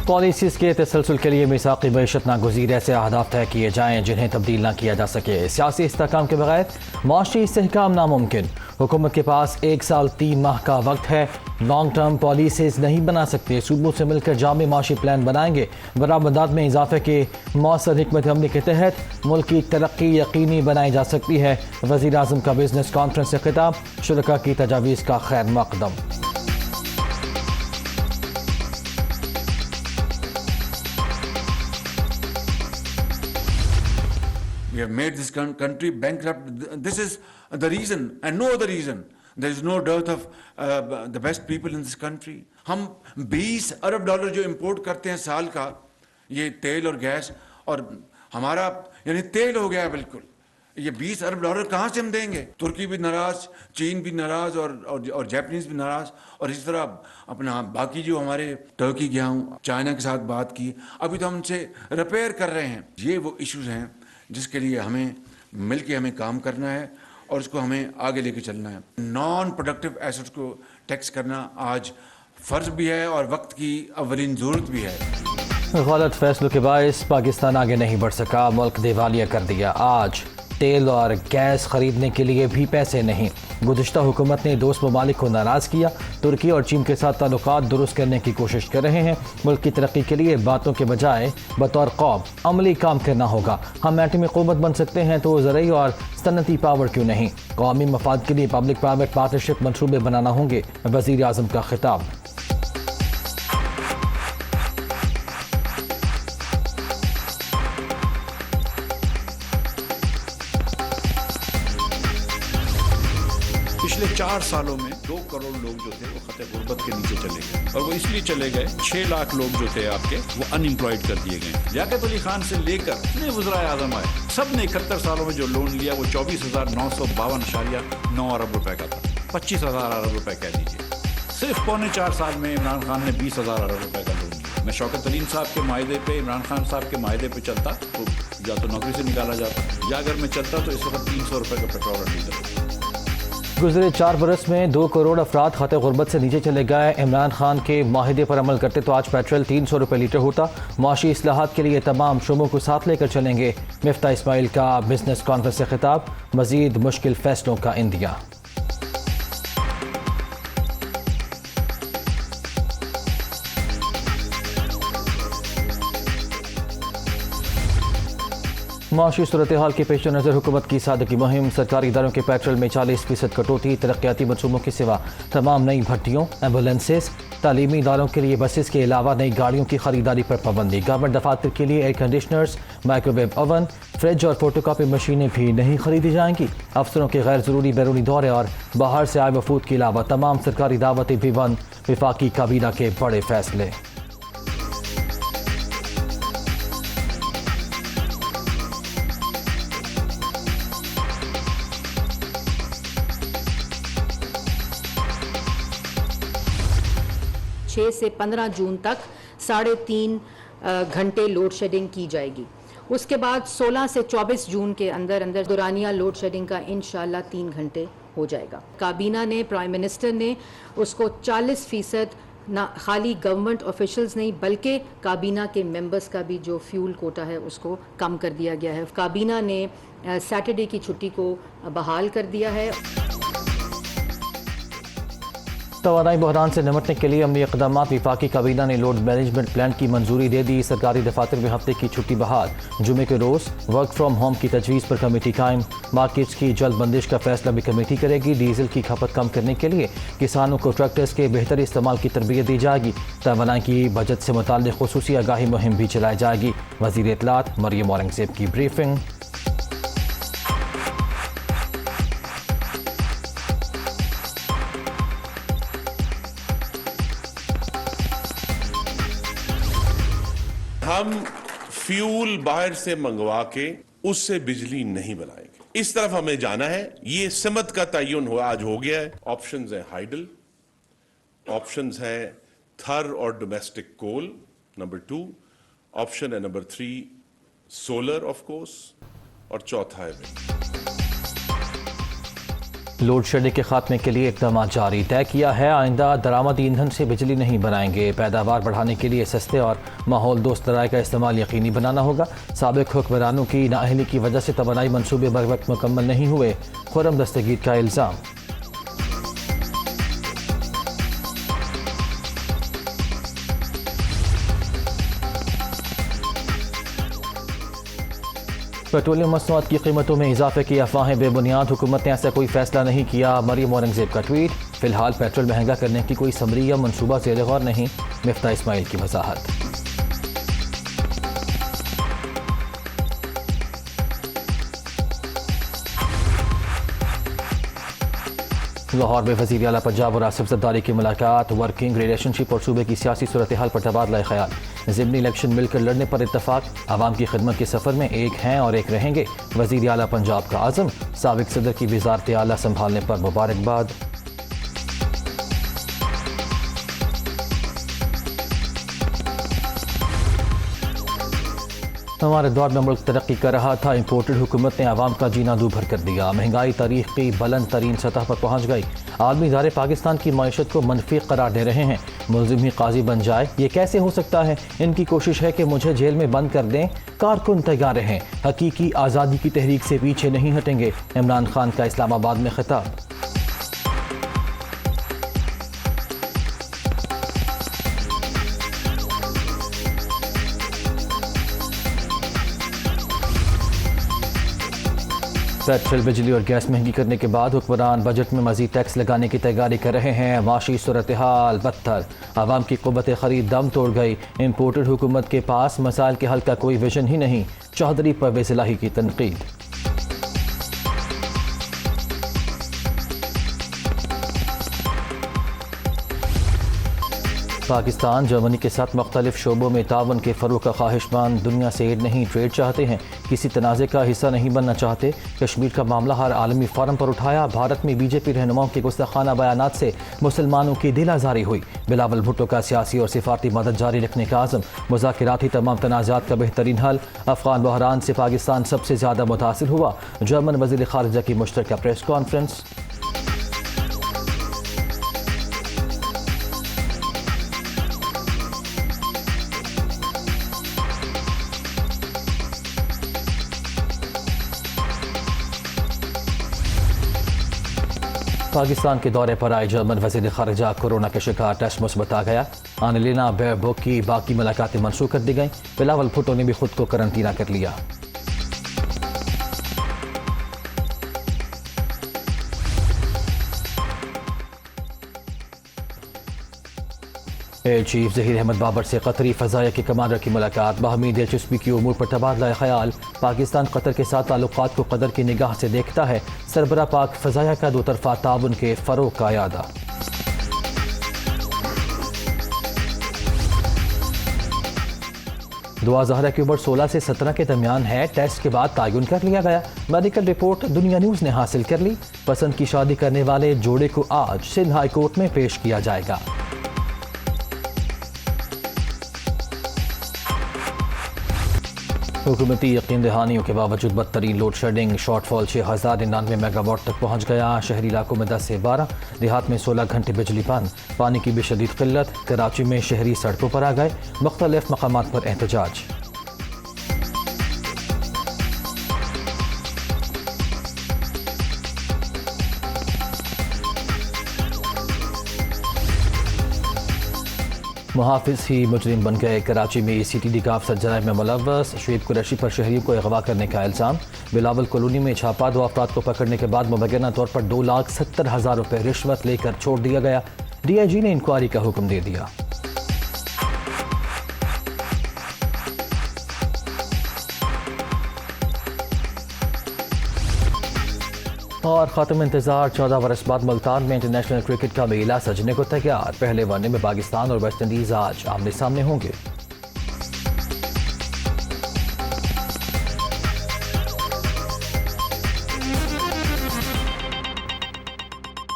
Policies کے تسلسل کے لیے میثاقی معیشت ناگزیر ایسے اہداف طے کیے جائیں جنہیں تبدیل نہ کیا جا سکے. سیاسی استحکام کے بغیر معاشی استحکام ناممکن. حکومت کے پاس 1 سال 3 ماہ کا وقت ہے. لانگ ٹرم پالیسیز نہیں بنا سکتے. صوبوں سے مل کر جامع معاشی پلان بنائیں گے. برآمدات میں اضافے کے مؤثر حکمت عملی کے تحت ملک کی ترقی یقینی بنائی جا سکتی ہے. وزیر اعظم کا بزنس کانفرنس سے خطاب. شرکاء کی تجاویز کا خیر مقدم. We have made this country bankrupt. This is the reason and no other reason. There is no dearth of the best people in this country. ہم 20 ارب ڈالر جو امپورٹ کرتے ہیں سال کا، یہ تیل اور گیس، اور ہمارا یعنی تیل ہو گیا ہے بالکل. یہ 20 ارب ڈالر کہاں سے ہم دیں گے؟ ترکی بھی ناراض، چین بھی ناراض، اور جیپنیز بھی ناراض، اور اس طرح اپنا باقی جو ہمارے ٹرکی گیا ہوں، چائنا کے ساتھ بات کی، ابھی تو ہم ان سے ریپیئر کر رہے ہیں. یہ وہ ایشوز ہیں جس کے لیے ہمیں مل کے ہمیں کام کرنا ہے اور اس کو ہمیں آگے لے کے چلنا ہے. نان پروڈکٹیو ایسٹس کو ٹیکس کرنا آج فرض بھی ہے اور وقت کی اولین ضرورت بھی ہے. غلط فیصلوں کے باعث پاکستان آگے نہیں بڑھ سکا. ملک دیوالیہ کر دیا. آج تیل اور گیس خریدنے کے لیے بھی پیسے نہیں. گزشتہ حکومت نے دوست ممالک کو ناراض کیا. ترکی اور چین کے ساتھ تعلقات درست کرنے کی کوشش کر رہے ہیں. ملک کی ترقی کے لیے باتوں کے بجائے بطور قوم عملی کام کرنا ہوگا. ہم ایٹمی قوت بن سکتے ہیں تو زرعی اور صنعتی پاور کیوں نہیں. قومی مفاد کے لیے پبلک پرائیویٹ پارٹنرشپ منصوبے بنانا ہوں گے. وزیر اعظم کا خطاب. پچھلے 4 سالوں میں 2 کروڑ لوگ جو تھے وہ خط غربت کے نیچے چلے گئے، اور وہ اس لیے چلے گئے 6 لاکھ لوگ جو تھے آپ کے وہ ان امپلائڈ کر دیے گئے. لیاقت علی خان سے لے کر جتنے وزرائے اعظم آئے سب نے 71 سالوں میں جو لون لیا وہ 24,952.9 ارب روپے کا تھا. 25,000 ارب روپے کہہ دیجیے. صرف 4.25 سال میں عمران خان نے 20,000 ارب روپے کا لون لیا. میں شوکت علیم صاحب کے معاہدے پہ، عمران خان صاحب کے معاہدے پہ چلتا تو یا تو نوکری سے نکالا جاتا، یا اگر میں چلتا تو اس وقت 300 روپے کا پیٹرول اور ڈیزل ہوتا. گزرے 4 برس میں 2 کروڑ افراد خط غربت سے نیچے چلے گئے. عمران خان کے معاہدے پر عمل کرتے تو آج پیٹرول 300 روپے لیٹر ہوتا. معاشی اصلاحات کے لیے تمام شعبوں کو ساتھ لے کر چلیں گے. مفتاح اسماعیل کا بزنس کانفرنس سے خطاب. مزید مشکل فیصلوں کا اندیا. معاشی صورتحال کے پیش نظر حکومت کی سادگی مہم. سرکاری اداروں کے پیٹرول میں 40% کٹوتی. ترقیاتی منصوبوں کے سوا تمام نئی بھٹیوں، ایمبولینسز، تعلیمی اداروں کے لیے بسز کے علاوہ نئی گاڑیوں کی خریداری پر پابندی. گورنمنٹ دفاتر کے لیے air conditioners, microwave oven, fridge اور فوٹو کاپی مشینیں بھی نہیں خریدی جائیں گی. افسروں کے غیر ضروری بیرونی دورے اور باہر سے آئے وفود کے علاوہ تمام سرکاری دعوتیں بھی بند. وفاقی کابینہ کے بڑے فیصلے. سے 15 جون تک 3.5 گھنٹے لوڈ شیڈنگ کی جائے گی. اس کے بعد 16 سے 24 جون کے اندر دورانیہ لوڈ شیڈنگ کا انشاءاللہ 3 گھنٹے ہو جائے گا. کابینہ نے، پرائم منسٹر نے اس کو 40% نہ خالی گورنمنٹ آفیشلز نہیں بلکہ کابینہ کے ممبرز کا بھی جو فیول کوٹا ہے اس کو کم کر دیا گیا ہے. کابینہ نے سیٹرڈے کی چھٹی کو بحال کر دیا ہے. توانائی بحران سے نمٹنے کے لیے عملی اقدامات. وفاقی کابینہ نے لوڈ مینجمنٹ پلان کی منظوری دے دی. سرکاری دفاتر میں ہفتے کی چھٹی بحال. جمعے کے روز ورک فرام ہوم کی تجویز پر کمیٹی قائم. مارکیٹس کی جلد بندش کا فیصلہ بھی کمیٹی کرے گی. ڈیزل کی کھپت کم کرنے کے لیے کسانوں کو ٹریکٹرز کے بہتر استعمال کی تربیت دی جائے گی. توانائی کی بجٹ سے متعلق خصوصی آگاہی مہم بھی چلائی جائے گی. وزیر اطلاعات مریم اورنگزیب کی بریفنگ. ہم فیول باہر سے منگوا کے اس سے بجلی نہیں بنائیں گے. اس طرف ہمیں جانا ہے. یہ سمت کا تعین آج ہو گیا ہے. آپشنز ہیں ہائیڈل، آپشنز ہے تھر اور ڈومیسٹک کول، نمبر 2 آپشن ہے، نمبر 3 سولر آف کورس، اور چوتھا ہے لوڈ شیڈنگ کے خاتمے کے لیے اقدامات جاری، طے کیا ہے آئندہ درآمدی ایندھن سے بجلی نہیں بنائیں گے، پیداوار بڑھانے کے لیے سستے اور ماحول دوست ذرائع کا استعمال یقینی بنانا ہوگا۔ سابق حکمرانوں کی نااہلی کی وجہ سے توانائی منصوبے بر وقت مکمل نہیں ہوئے، خرم دستگیر کا الزام۔ پیٹرولیم مصنوعات کی قیمتوں میں اضافے کی افواہیں بے بنیاد، حکومت نے ایسا کوئی فیصلہ نہیں کیا، مریم اورنگزیب کا ٹویٹ۔ فی الحال پیٹرول مہنگا کرنے کی کوئی سمری یا منصوبہ زیر غور نہیں، مفتاح اسماعیل کی وضاحت۔ لاہور میں وزیر اعلیٰ پنجاب اور آصف زرداری کی ملاقات، ورکنگ ریلیشن شپ اور صوبے کی سیاسی صورتحال پر تبادلہ خیال۔ ضمنی الیکشن مل کر لڑنے پر اتفاق، عوام کی خدمت کے سفر میں ایک ہیں اور ایک رہیں گے، وزیر اعلیٰ پنجاب کا عزم۔ سابق صدر کی وزارت اعلیٰ سنبھالنے پر مبارکباد۔ ہمارے دور میں ملک ترقی کر رہا تھا، امپورٹڈ حکومت نے عوام کا جینا دو بھر کر دیا، مہنگائی تاریخ کی بلند ترین سطح پر پہنچ گئی، عالمی ادارے پاکستان کی معیشت کو منفی قرار دے رہے ہیں، ملزم ہی قاضی بن جائے، یہ کیسے ہو سکتا ہے؟ ان کی کوشش ہے کہ مجھے جیل میں بند کر دیں، کارکن تیار رہیں، حقیقی آزادی کی تحریک سے پیچھے نہیں ہٹیں گے، عمران خان کا اسلام آباد میں خطاب۔ پیٹرول، بجلی اور گیس مہنگی کرنے کے بعد حکمران بجٹ میں مزید ٹیکس لگانے کی تیاری کر رہے ہیں، معاشی صورتحال بدتر، عوام کی قوت خرید دم توڑ گئی، امپورٹڈ حکومت کے پاس مسائل کے حل کا کوئی ویژن ہی نہیں، چودھری پرویز الہی کی تنقید۔ پاکستان جرمنی کے ساتھ مختلف شعبوں میں تعاون کے فروغ کا خواہش مند، دنیا سے ایڈ نہیں ٹریڈ چاہتے ہیں، کسی تنازع کا حصہ نہیں بننا چاہتے، کشمیر کا معاملہ ہر عالمی فورم پر اٹھایا، بھارت میں بی جے پی رہنماؤں کے گستاخانہ بیانات سے مسلمانوں کی دل آزاری ہوئی، بلاول بھٹو کا سیاسی اور سفارتی مدد جاری رکھنے کا عزم، مذاکرات ہی تمام تنازعات کا بہترین حل، افغان بحران سے پاکستان سب سے زیادہ متاثر ہوا، جرمن وزیر خارجہ کی مشترکہ پریس کانفرنس۔ پاکستان کے دورے پر آئے جرمن وزیر خارجہ کورونا کے شکار، ٹیسٹ مثبت آ گیا، آنلینا بیئربوک کی باقی ملاقاتیں منسوخ کر دی گئیں، بلاول بھٹو نے بھی خود کو قرنطینہ کر لیا۔ ایئر چیف ظہیر احمد بابر سے قطری فضائیہ کے کمانڈر کی ملاقات، باہمی دلچسپی کی امور پر تبادلہ خیال، پاکستان قطر کے ساتھ تعلقات کو قدر کی نگاہ سے دیکھتا ہے، سربراہ پاک فضائیہ کا دو طرفہ تعاون کے فروغ کا اعادہ۔ دعا زہرا کی عمر 16 سے 17 کے درمیان ہے، ٹیسٹ کے بعد تعین کر لیا گیا، میڈیکل رپورٹ دنیا نیوز نے حاصل کر لی، پسند کی شادی کرنے والے جوڑے کو آج سندھ ہائی کورٹ میں پیش کیا جائے گا۔ حکومتی یقین دہانیوں کے باوجود بدترین load shedding, shortfall 6099 megawatt تک پہنچ گیا، شہری علاقوں میں 10 سے 12، دیہات میں 16 گھنٹے بجلی بند، پانی کی بھی شدید قلت، کراچی میں شہری سڑکوں پر آ گئے، مختلف مقامات پر احتجاج۔ محافظ ہی مجرم بن گئے، کراچی میں ای سی ٹی ڈی کا افسر جرائم میں ملوث، شعیب قریشی پر شہریوں کو اغوا کرنے کا الزام، بلاول کالونی میں چھاپا، 2 افراد کو پکڑنے کے بعد مبینہ طور پر 2,70,000 روپے رشوت لے کر چھوڑ دیا گیا، ڈی آئی جی نے انکوائری کا حکم دے دیا۔ اور خاتم انتظار، 14 برس بعد ملتان میں انٹرنیشنل کرکٹ کا میلہ سجنے کو تیار، پہلے ون ڈے میں پاکستان اور ویسٹ انڈیز آج آمنے سامنے ہوں گے۔